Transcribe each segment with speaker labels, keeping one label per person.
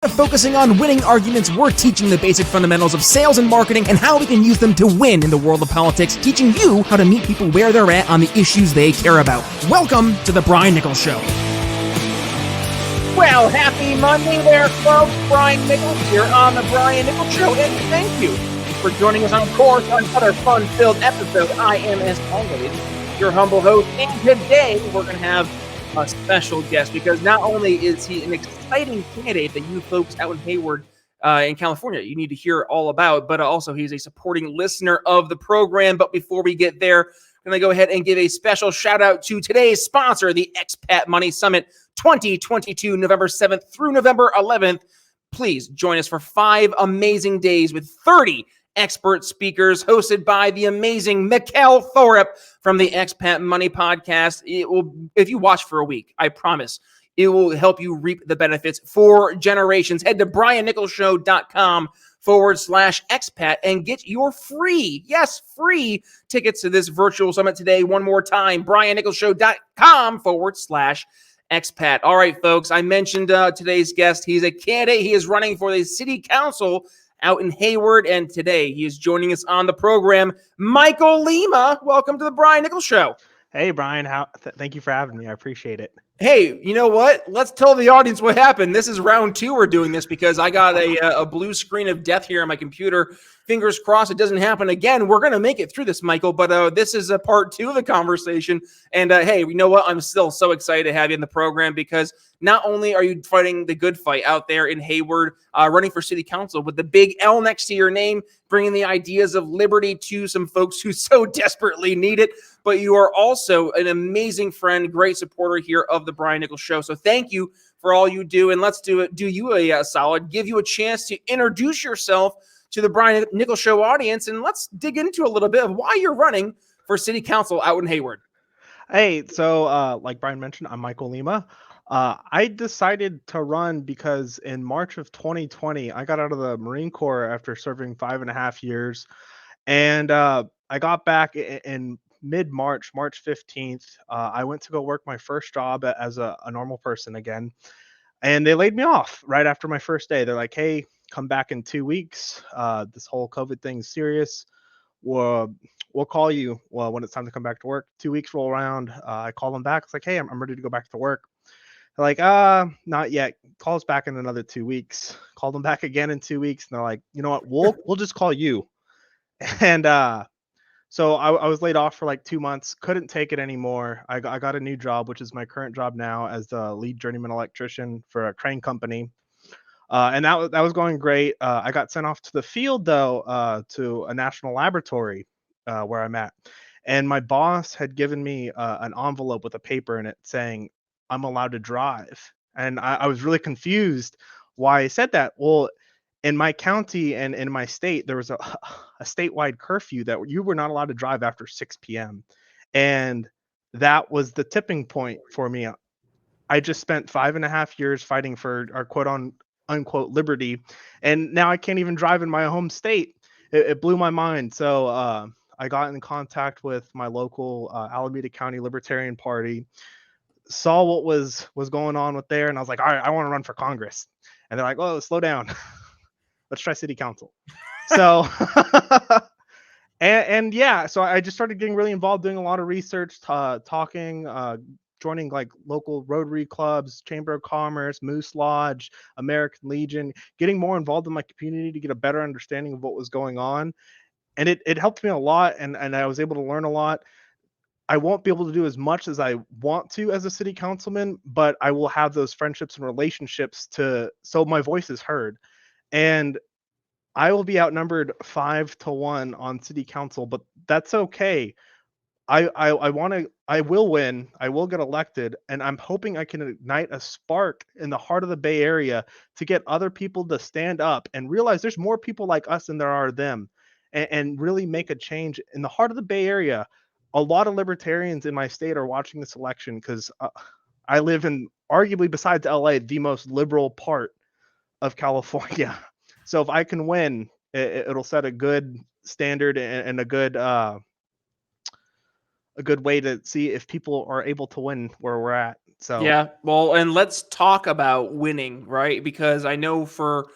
Speaker 1: focusing on winning arguments, we're teaching the basic fundamentals of sales and marketing and how we can use them to win in the world of politics, teaching you how to meet people where they're at on the issues they care about. Welcome to The Brian Nichols Show. Well, happy Monday there, folks. Brian Nichols here on The Brian Nichols Show, and thank you for joining us on course on another fun-filled episode. I am, as always, your humble host, and today we're going to have a special guest because not only is he an exciting candidate that you folks out in Hayward in California you need to hear all about, but also he's a supporting listener of the program. But before we get there, I'm going to go ahead and give a special shout out to today's sponsor, the Expat Money Summit 2022, November 7th through November 11th. Please join us for 5 amazing days with 30 expert speakers hosted by the amazing Mikkel Thorup from the Expat Money Podcast. It will, if you watch for a week, I promise, it will help you reap the benefits for generations. Head to briannicholsshow.com/expat and get your free tickets to this virtual summit today. One more time, briannicholsshow.com/expat. All right, folks, I mentioned today's guest. He's a candidate. He is running for the city council out in Hayward, and today he is joining us on the program. Michael Lema, welcome to the Brian Nichols Show.
Speaker 2: Hey, Brian. Thank you for having me. I appreciate it.
Speaker 1: Hey, you know what? Let's tell the audience what happened. This is round 2 we're doing this because I got a blue screen of death here on my computer. Fingers crossed it doesn't happen again. We're going to make it through this, Michael, but this is a part 2 of the conversation. And hey, you know what? I'm still so excited to have you in the program because not only are you fighting the good fight out there in Hayward, running for city council with the big L next to your name, bringing the ideas of liberty to some folks who so desperately need it, but you are also an amazing friend, great supporter here of the Brian Nichols Show. So thank you for all you do, and let's do you a solid, give you a chance to introduce yourself to the Brian Nichols Show audience, and let's dig into a little bit of why you're running for city council out in Hayward.
Speaker 2: Hey, so like Brian mentioned, I'm Michael Lema. I decided to run because in March of 2020, I got out of the Marine Corps after serving 5.5 years, and I got back in mid-March, March 15th. I went to go work my first job as a normal person again, and they laid me off right after my first day. They're like, hey, come back in 2 weeks. This whole COVID thing is serious. We'll call you when it's time to come back to work. 2 weeks roll around. I call them back. It's like, hey, I'm ready to go back to work. They're like, not yet. Call us back in another 2 weeks. Call them back again in 2 weeks. And they're like, you know what? We'll just call you. And so I was laid off for like 2 months. Couldn't take it anymore. I got a new job, which is my current job now as the lead Journeyman Electrician for a crane company. And that was going great. I got sent off to the field, though, to a national laboratory where I'm at. And my boss had given me an envelope with a paper in it saying, I'm allowed to drive. And I was really confused why I said that. Well, in my county and in my state, there was a statewide curfew that you were not allowed to drive after 6 p.m. And that was the tipping point for me. I just spent 5.5 years fighting for our unquote liberty, and now I can't even drive in my home state. It blew my mind. So I got in contact with my local Alameda County Libertarian Party, saw what was going on with there, and I was like, all right, I want to run for Congress. And they're like, oh, slow down. Let's try city council. So and yeah, so I just started getting really involved, doing a lot of research, talking, joining like local Rotary clubs, Chamber of Commerce, Moose Lodge, American Legion, getting more involved in my community to get a better understanding of what was going on. And it helped me a lot, and I was able to learn a lot. I won't be able to do as much as I want to as a city councilman, but I will have those friendships and relationships so my voice is heard. And I will be outnumbered 5-1 on city council, but that's okay. I will win. I will get elected, and I'm hoping I can ignite a spark in the heart of the Bay Area to get other people to stand up and realize there's more people like us than there are them, and really make a change in the heart of the Bay Area. A lot of libertarians in my state are watching this election because I live in, arguably besides LA, the most liberal part of California. So if I can win, it'll set a good standard and a good a good way to see if people are able to win where we're at. So
Speaker 1: Yeah, well, and let's talk about winning, right? Because I know for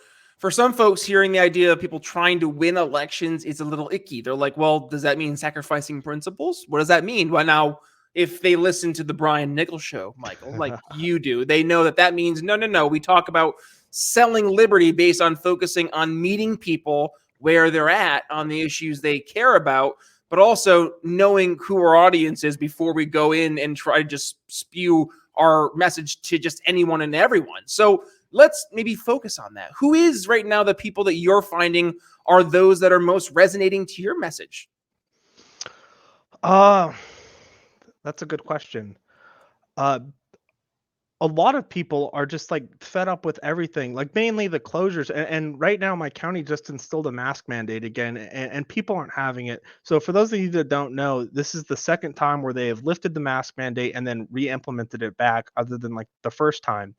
Speaker 1: some folks, hearing the idea of people trying to win elections is a little icky. They're like, "Well, does that mean sacrificing principles? What does that mean?" Well, now, if they listen to the Brian Nichols Show, Michael, like you do, they know that that means no, no, no. We talk about selling liberty based on focusing on meeting people where they're at on the issues they care about, but also knowing who our audience is before we go in and try to just spew our message to just anyone and everyone. So let's maybe focus on that. Who is right now the people that you're finding are those that are most resonating to your message?
Speaker 2: uh that's a good question. Uh a lot of people are just like fed up with everything, like mainly the closures. And right now, my county just instilled a mask mandate again, and people aren't having it. So, for those of you that don't know, this is the second time where they have lifted the mask mandate and then re implemented it back, other than like the first time.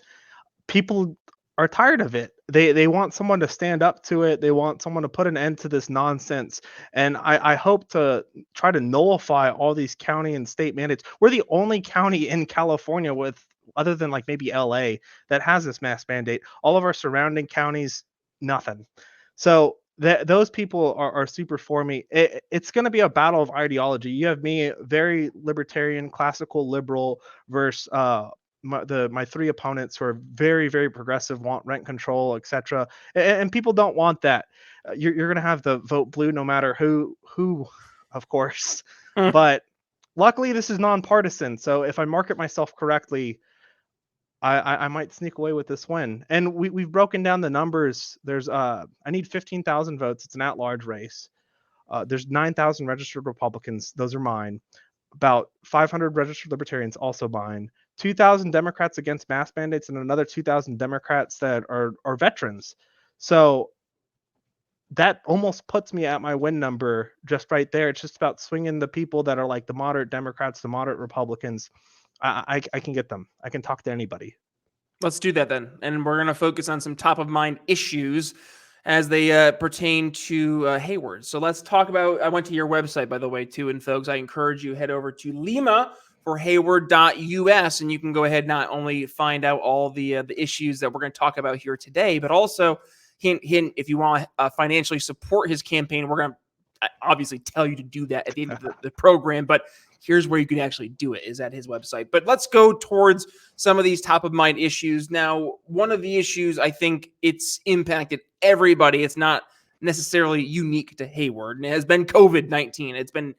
Speaker 2: People are tired of it. They want someone to stand up to it. They want someone to put an end to this nonsense. And I hope to try to nullify all these county and state mandates. We're the only county in California with, other than like maybe LA, that has this mask mandate. All of our surrounding counties, nothing. So those people are super for me. It's going to be a battle of ideology. You have me, very libertarian, classical liberal, versus my three opponents who are very, very progressive, want rent control, etc. And people don't want that. You're going to have the vote blue no matter who, of course. But luckily, this is nonpartisan. So if I market myself correctly, I might sneak away with this win. And we've broken down the numbers. There's I need 15,000 votes. It's an at-large race. There's 9,000 registered Republicans. Those are mine. About 500 registered Libertarians, also mine. 2,000 Democrats against mask mandates, and another 2,000 Democrats that are veterans. So that almost puts me at my win number just right there. It's just about swinging the people that are like the moderate Democrats, the moderate Republicans. I can get them. I can talk to anybody.
Speaker 1: Let's do that then. And we're going to focus on some top of mind issues as they pertain to Hayward. So let's talk about, I went to your website, by the way, too. And folks, I encourage you head over to Lima for hayward.us. And you can go ahead, not only find out all the issues that we're going to talk about here today, but also hint, if you want to financially support his campaign, we're going to obviously tell you to do that at the end of the program. But here's where you can actually do it, is at his website. But let's go towards some of these top of mind issues. Now, one of the issues, I think it's impacted everybody. It's not necessarily unique to Hayward, and it has been COVID-19. It's been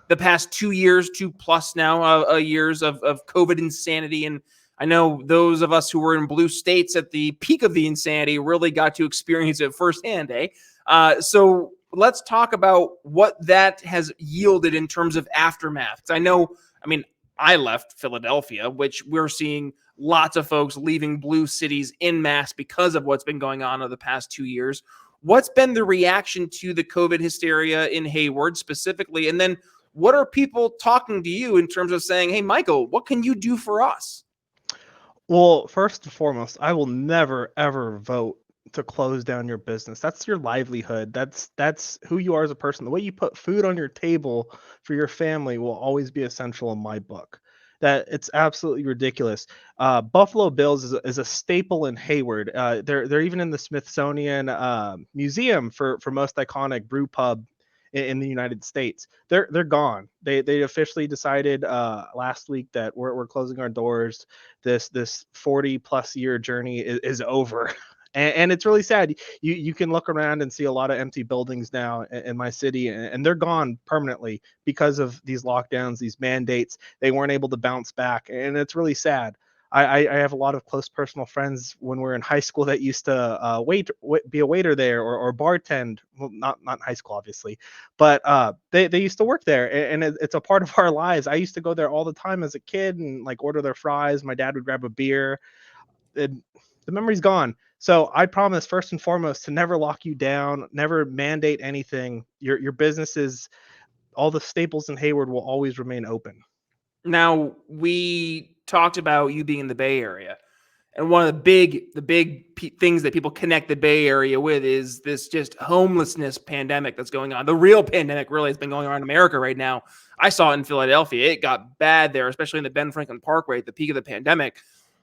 Speaker 1: the past 2 years, 2+ now years of COVID insanity. And I know those of us who were in blue states at the peak of the insanity really got to experience it firsthand, So let's talk about what that has yielded in terms of aftermath. I know, I left Philadelphia, which we're seeing lots of folks leaving blue cities en masse because of what's been going on over the past 2 years. What's been the reaction to the COVID hysteria in Hayward specifically? And then what are people talking to you in terms of saying, hey, Michael, what can you do for us?
Speaker 2: Well, first and foremost, I will never ever vote to close down your business. That's your livelihood. That's who you are as a person. The way you put food on your table for your family will always be essential in my book. That it's absolutely ridiculous. Buffalo Bills is a staple in Hayward. They're even in the Smithsonian Museum for most iconic brew pub in the United States. They're gone. They officially decided last week that we're closing our doors. This 40+ year journey is over. And it's really sad. You can look around and see a lot of empty buildings now in my city, and they're gone permanently because of these lockdowns, these mandates. They weren't able to bounce back, and it's really sad. I have a lot of close personal friends when we were in high school that used to be a waiter there or bartend. Well, not in high school, obviously, but they used to work there, and it's a part of our lives. I used to go there all the time as a kid and like order their fries. My dad would grab a beer. The memory's gone. So I promise, first and foremost, to never lock you down, never mandate anything. Your businesses, all the staples in Hayward will always remain open.
Speaker 1: Now, we talked about you being in the Bay Area. And one of the big things that people connect the Bay Area with is this just homelessness pandemic that's going on. The real pandemic really has been going on in America right now. I saw it in Philadelphia. It got bad there, especially in the Ben Franklin Parkway at the peak of the pandemic.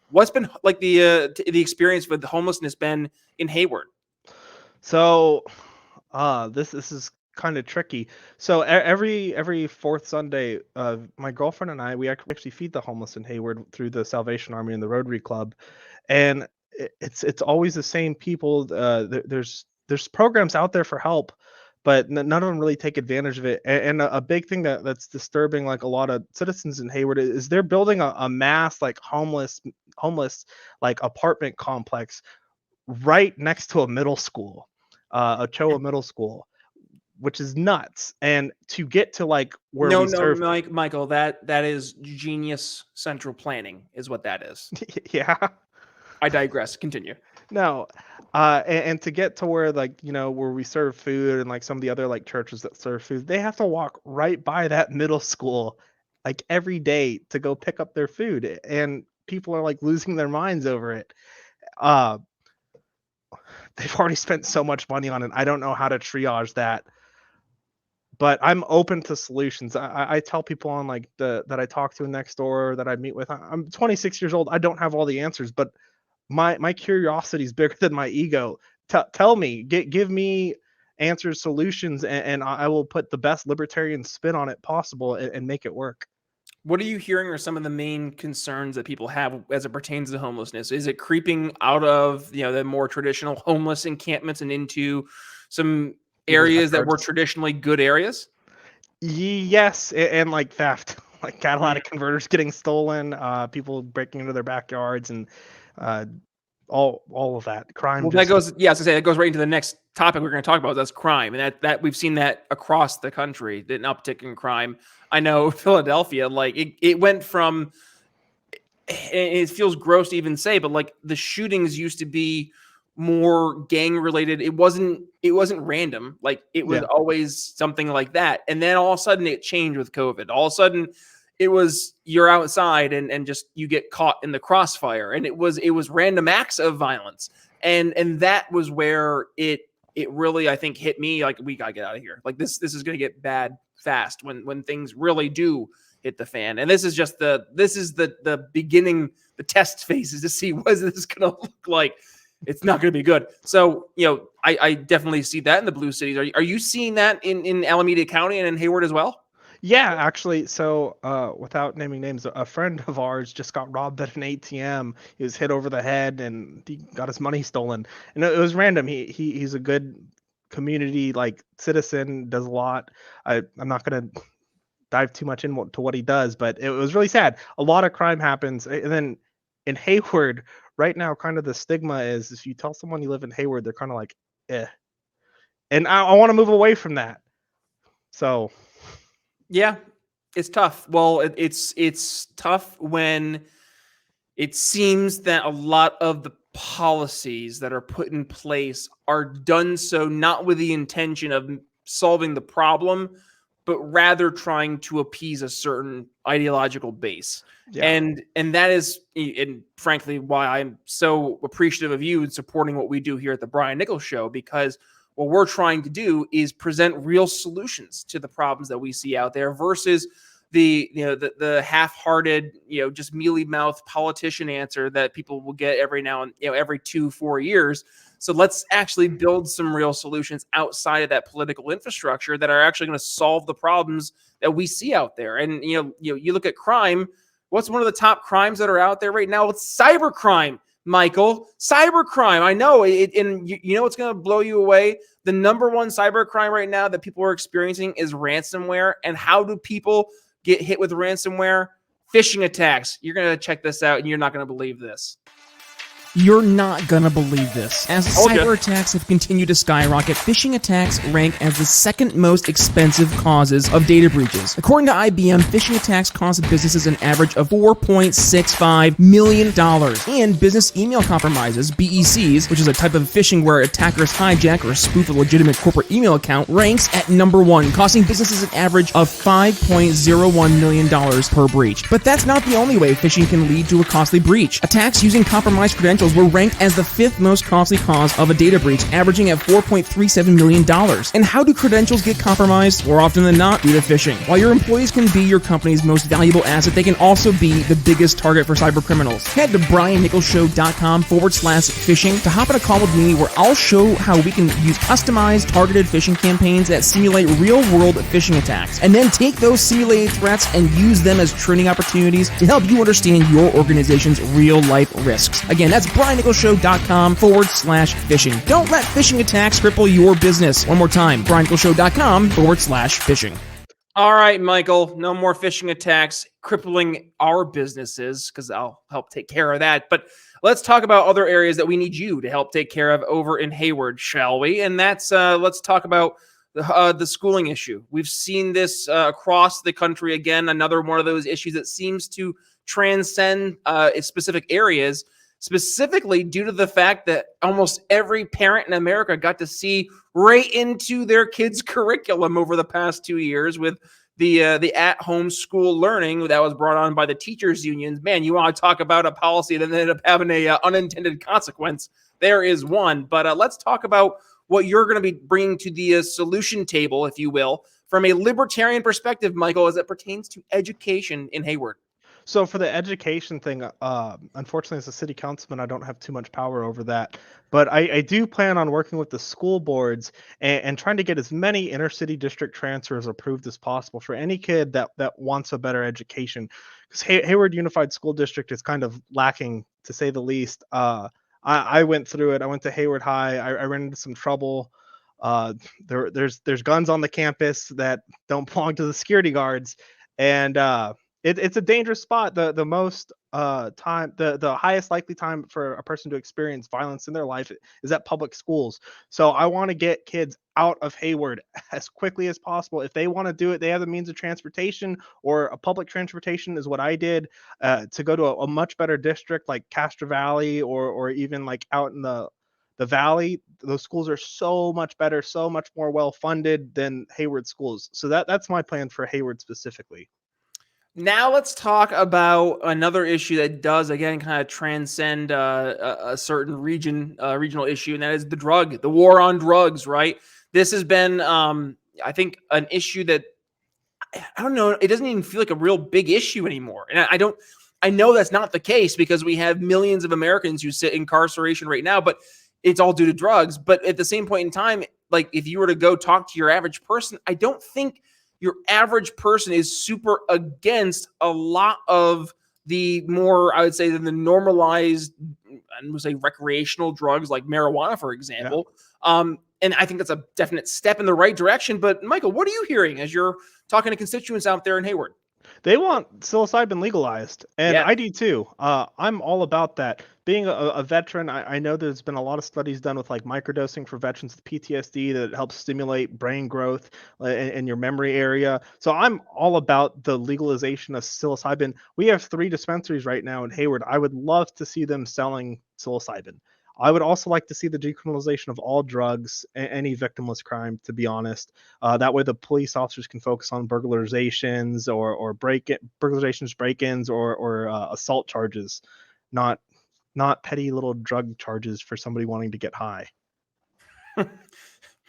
Speaker 1: What's been like the experience with the homelessness been in Hayward?
Speaker 2: So, this is kind of tricky. So every fourth Sunday, my girlfriend and I, we actually feed the homeless in Hayward through the Salvation Army and the Rotary Club, and it's always the same people. There's programs out there for help, but none of them really take advantage of it. And a big thing that's disturbing, like a lot of citizens in Hayward, is they're building a mass like homeless like apartment complex right next to a middle school, a Choa middle school, which is nuts. And to get to like where
Speaker 1: No,
Speaker 2: we serve,
Speaker 1: Michael, that is genius central planning is what that is.
Speaker 2: yeah,
Speaker 1: I digress. Continue.
Speaker 2: no, and to get to where like where we serve food and like some of the other like churches that serve food, they have to walk right by that middle school like every day to go pick up their food, and people are like losing their minds over it. Uh, they've already spent so much money on it. I don't know how to triage that, but I'm open to solutions. I tell people on like that I talk to next door, that I meet with, I'm 26 years old. I don't have all the answers, but my curiosity is bigger than my ego. Tell me, give me answers, solutions, and I will put the best libertarian spin on it possible and make it work.
Speaker 1: What are you hearing are some of the main concerns that people have as it pertains to homelessness? Is it creeping out of the more traditional homeless encampments and into some areas that were traditionally good areas?
Speaker 2: Yes, and like theft, like catalytic converters getting stolen, people breaking into their backyards, and all of that crime.
Speaker 1: Well, that goes, as I say, that goes right into the next topic we're going to talk about. That's crime, and that we've seen that across the country, an uptick in crime. I know Philadelphia, like it went from. It feels gross to even say, but like the shootings used to be more gang related. It wasn't random. Like it was always something like that. And then all of a sudden it changed with COVID. All of a sudden it was you're outside and just you get caught in the crossfire. And it was random acts of violence. And that was where it really, I think, hit me like, we gotta get out of here. Like this is gonna get bad fast when things really do hit the fan. And this is just the beginning, the test phases to see what is this gonna look like. It's not going to be good. So, I definitely see that in the blue cities. Are you seeing that in Alameda County and in Hayward as well?
Speaker 2: Yeah, actually. So, without naming names, a friend of ours just got robbed at an ATM. He was hit over the head and he got his money stolen. And it was random. He's a good community like citizen, does a lot. I'm not going to dive too much into what he does, but it was really sad. A lot of crime happens. And then in Hayward right now, kind of the stigma is if you tell someone you live in Hayward, they're kind of like, eh. And I want to move away from that. So,
Speaker 1: yeah, it's tough. Well, it's tough when it seems that a lot of the policies that are put in place are done so not with the intention of solving the problem, but rather trying to appease a certain ideological base. Yeah. And that is, and frankly, why I'm so appreciative of you and supporting what we do here at the Brian Nichols Show, because what we're trying to do is present real solutions to the problems that we see out there versus the half-hearted, just mealy-mouthed politician answer that people will get every now and every 2-4 years. So let's actually build some real solutions outside of that political infrastructure that are actually going to solve the problems that we see out there. And you look at crime. What's one of the top crimes that are out there right now? It's cybercrime, Michael. Cybercrime. I know it, and you know it's going to blow you away. The number one cybercrime right now that people are experiencing is ransomware. And how do people get hit with ransomware? Phishing attacks. You're going to check this out, and you're not going to believe this.
Speaker 3: You're not gonna believe this. As
Speaker 1: Okay.
Speaker 3: cyber attacks have continued to skyrocket, phishing attacks rank as the second most expensive causes of data breaches. According to IBM, phishing attacks cost businesses an average of $4.65 million. And business email compromises, BECs, which is a type of phishing where attackers hijack or spoof a legitimate corporate email account, ranks at number 1, costing businesses an average of $5.01 million per breach. But that's not the only way phishing can lead to a costly breach. Attacks using compromised credentials were ranked as the 5th most costly cause of a data breach, averaging at $4.37 million. And how do credentials get compromised? More often than not, due to phishing. While your employees can be your company's most valuable asset, they can also be the biggest target for cyber criminals. Head to briannicholsshow.com/phishing to hop on a call with me where I'll show how we can use customized, targeted phishing campaigns that simulate real-world phishing attacks, and then take those simulated threats and use them as training opportunities to help you understand your organization's real-life risks. Again, that's briannicholsshow.com/phishing. Don't let phishing attacks cripple your business. One more time, briannicholsshow.com/phishing.
Speaker 1: All right, Michael, no more phishing attacks crippling our businesses, because I'll help take care of that. But let's talk about other areas that we need you to help take care of over in Hayward, shall we? And that's let's talk about the schooling issue. We've seen this across the country again, another one of those issues that seems to transcend specific areas, specifically due to the fact that almost every parent in America got to see right into their kids' curriculum over the past 2 years with the at-home school learning that was brought on by the teachers' unions. Man, you want to talk about a policy that ended up having a unintended consequence. There is one. But let's talk about what you're going to be bringing to the solution table, if you will, from a libertarian perspective, Michael, as it pertains to education in Hayward.
Speaker 2: So for the education thing, unfortunately, as a city councilman, I don't have too much power over that. But I do plan on working with the school boards and trying to get as many inner city district transfers approved as possible for any kid that wants a better education. Because Hayward Unified School District is kind of lacking, to say the least. I went through it. I went to Hayward High. I ran into some trouble. There's guns on the campus that don't belong to the security guards, and it's a dangerous spot. The most time, the highest likely time for a person to experience violence in their life is at public schools. So I want to get kids out of Hayward as quickly as possible. If they want to do it, they have the means of transportation, or a public transportation is what I did, to go to a much better district like Castro Valley, or even like out in the valley. Those schools are so much better, so much more well funded than Hayward schools. So that's my plan for Hayward specifically.
Speaker 1: Now let's talk about another issue that does, again, kind of transcend a certain regional issue, and that is the war on drugs, right? This has been, I think, an issue that, I don't know, it doesn't even feel like a real big issue anymore. And I know that's not the case, because we have millions of Americans who sit in incarceration right now, but it's all due to drugs. But at the same point in time, like, if you were to go talk to your average person, I don't think your average person is super against a lot of the more, I would say, than the normalized, I would say, recreational drugs like marijuana, for example. Yeah. And I think that's a definite step in the right direction. But Michael, what are you hearing as you're talking to constituents out there in Hayward?
Speaker 2: They want psilocybin legalized, and yeah, I do too. I'm all about that. Being a veteran, I know there's been a lot of studies done with like microdosing for veterans with PTSD that helps stimulate brain growth in your memory area. So I'm all about the legalization of psilocybin. We have 3 dispensaries right now in Hayward. I would love to see them selling psilocybin. I would also like to see the decriminalization of all drugs, any victimless crime, to be honest. That way the police officers can focus on burglarizations or break-ins, or assault charges, not petty little drug charges for somebody wanting to get high.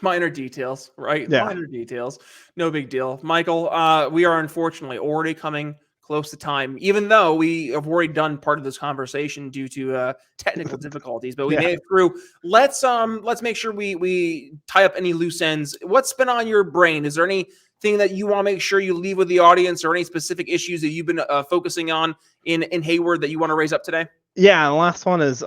Speaker 1: Minor details, right?
Speaker 2: Yeah.
Speaker 1: Minor details. No big deal. Michael, we are unfortunately already coming close to time, even though we have already done part of this conversation due to technical difficulties, but we made it through. Let's make sure we tie up any loose ends. What's been on your brain? Is there anything that you want to make sure you leave with the audience, or any specific issues that you've been focusing on in Hayward that you want to raise up today?
Speaker 2: Yeah, and the last one is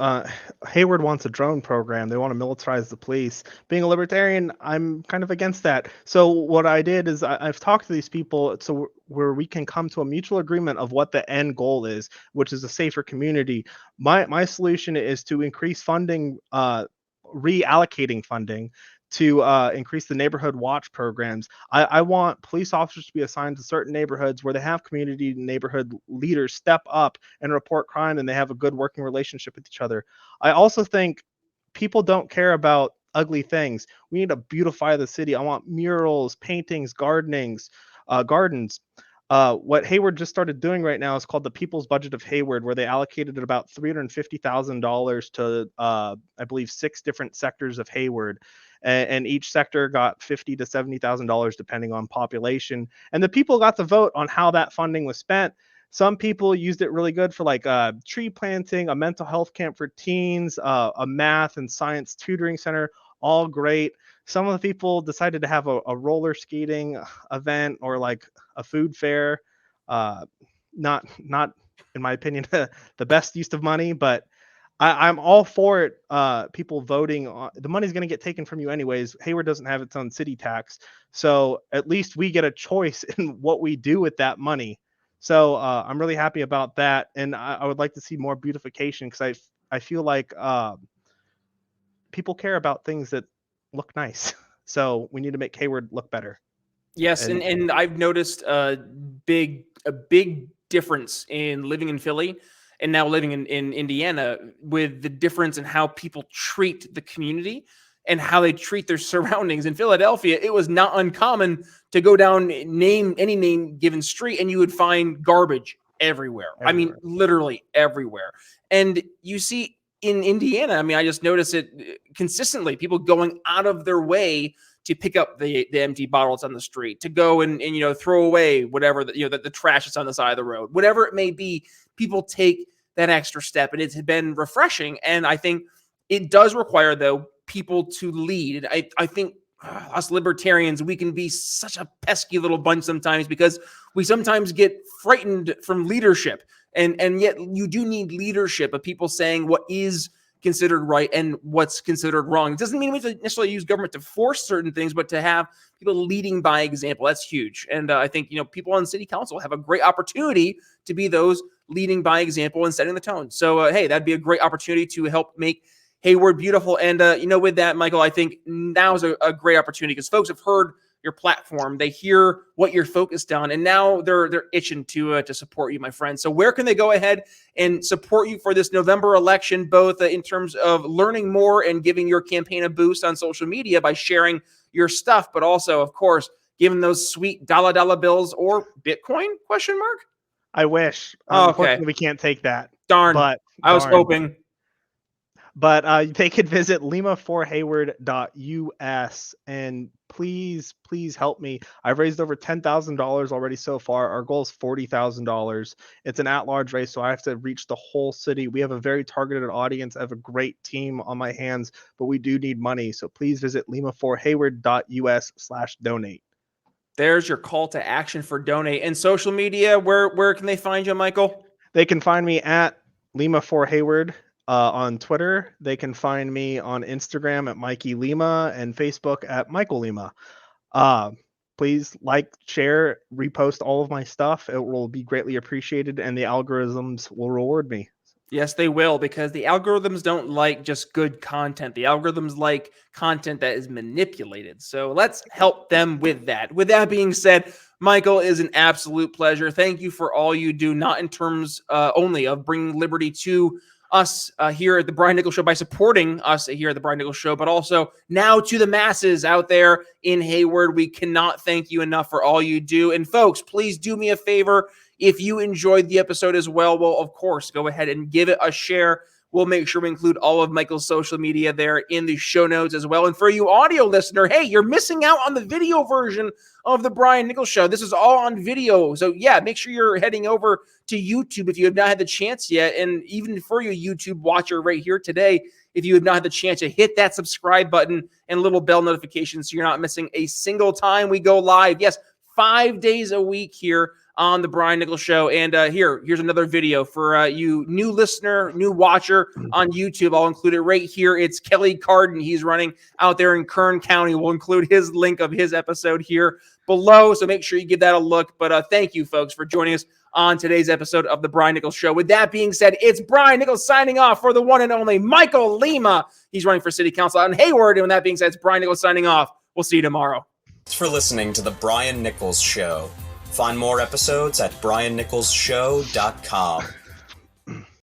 Speaker 2: Hayward wants a drone program. They want to militarize the police. Being a libertarian, I'm kind of against that. So what I did is I've talked to these people so where we can come to a mutual agreement of what the end goal is, which is a safer community. My solution is to increase funding, reallocating funding to increase the neighborhood watch programs. I want police officers to be assigned to certain neighborhoods where they have community neighborhood leaders step up and report crime and they have a good working relationship with each other. I also think people don't care about ugly things. We need to beautify the city. I want murals, paintings, gardens. What Hayward just started doing right now is called the People's Budget of Hayward, where they allocated about $350,000 to, I believe, 6 different sectors of Hayward, and each sector got $50,000 to $70,000 depending on population. And the people got to vote on how that funding was spent. Some people used it really good for like tree planting, a mental health camp for teens, a math and science tutoring center, all great. Some of the people decided to have a roller skating event or like a food fair. Not in my opinion the best use of money, but I'm all for it. People voting on the money's going to get taken from you anyways. Hayward doesn't have its own city tax, so at least we get a choice in what we do with that money. So I'm really happy about that, and I would like to see more beautification because I feel like people care about things that look nice. So we need to make Hayward look better.
Speaker 3: Yes, and I've noticed a big difference in living in Philly and now living in Indiana with the difference in how people treat the community and how they treat their surroundings. In Philadelphia, it was not uncommon to go down any name given street and you would find garbage everywhere. I mean, literally everywhere. And you see in Indiana, I mean, I just notice it consistently, people going out of their way to pick up the empty bottles on the street, to go and throw away whatever the trash that's on the side of the road, whatever it may be. People take that extra step, and it's been refreshing. And I think it does require, though, people to lead. I think us libertarians, we can be such a pesky little bunch sometimes because we sometimes get frightened from leadership, and yet you do need leadership of people saying what is considered right and what's considered wrong. It doesn't mean we have to necessarily use government to force certain things, but to have people leading by example. That's huge. And I think, people on city council have a great opportunity to be those leading by example and setting the tone. So, hey, that'd be a great opportunity to help make Hayward beautiful. And, with that, Michael, I think now is a great opportunity because folks have heard your platform. They hear what you're focused on, and now they're itching to support you, my friend. So where can they go ahead and support you for this November election, both in terms of learning more and giving your campaign a boost on social media by sharing your stuff, but also, of course, giving those sweet dollar bills or Bitcoin ?
Speaker 2: I wish.
Speaker 3: Oh,
Speaker 2: Unfortunately,
Speaker 3: okay.
Speaker 2: we can't take that.
Speaker 3: Darn.
Speaker 2: But
Speaker 3: I was hoping.
Speaker 2: But they could visit lima4hayward.us and please help me. I've raised over $10,000 already so far. Our goal is $40,000. It's an at-large race, so I have to reach the whole city. We have a very targeted audience. I have a great team on my hands, but we do need money. So please visit lima4hayward.us/donate.
Speaker 3: There's your call to action for donate. And social media, where can they find you, Michael?
Speaker 2: They can find me at Lima4Hayward. On Twitter, they can find me on Instagram at Mikey Lema and Facebook at Michael Lema. Please like, share, repost all of my stuff. It will be greatly appreciated, and the algorithms will reward me.
Speaker 3: Yes, they will, because the algorithms don't like just good content. The algorithms like content that is manipulated. So let's help them with that. With that being said, Michael, is an absolute pleasure. Thank you for all you do, not in terms only of bringing liberty to us here at the Brian Nichols Show by supporting us here at the Brian Nichols Show, but also now to the masses out there in Hayward. We cannot thank you enough for all you do. And folks, please do me a favor. If you enjoyed the episode as well, of course, go ahead and give it a share. We'll make sure we include all of Michael's social media there in the show notes as well. And for you audio listener, hey, you're missing out on the video version of the Brian Nichols Show. This is all on video. So yeah, make sure you're heading over to YouTube if you have not had the chance yet. And even for you YouTube watcher right here today, if you have not had the chance to hit that subscribe button and little bell notification so you're not missing a single time we go live. Yes, 5 days a week here
Speaker 1: on the Brian Nichols Show. And here's another video for you new listener, new watcher on YouTube. I'll include it right here. It's Kelly Carden. He's running out there in Kern County. We'll include his link of his episode here below, so make sure you give that a look. But thank you, folks, for joining us on today's episode of the Brian Nichols Show. With that being said, it's Brian Nichols signing off for the one and only Michael Lema. He's running for City Council out in Hayward. And with that being said, it's Brian Nichols signing off. We'll see you tomorrow.
Speaker 4: Thanks for listening to the Brian Nichols Show. Find more episodes at briannicholsshow.com.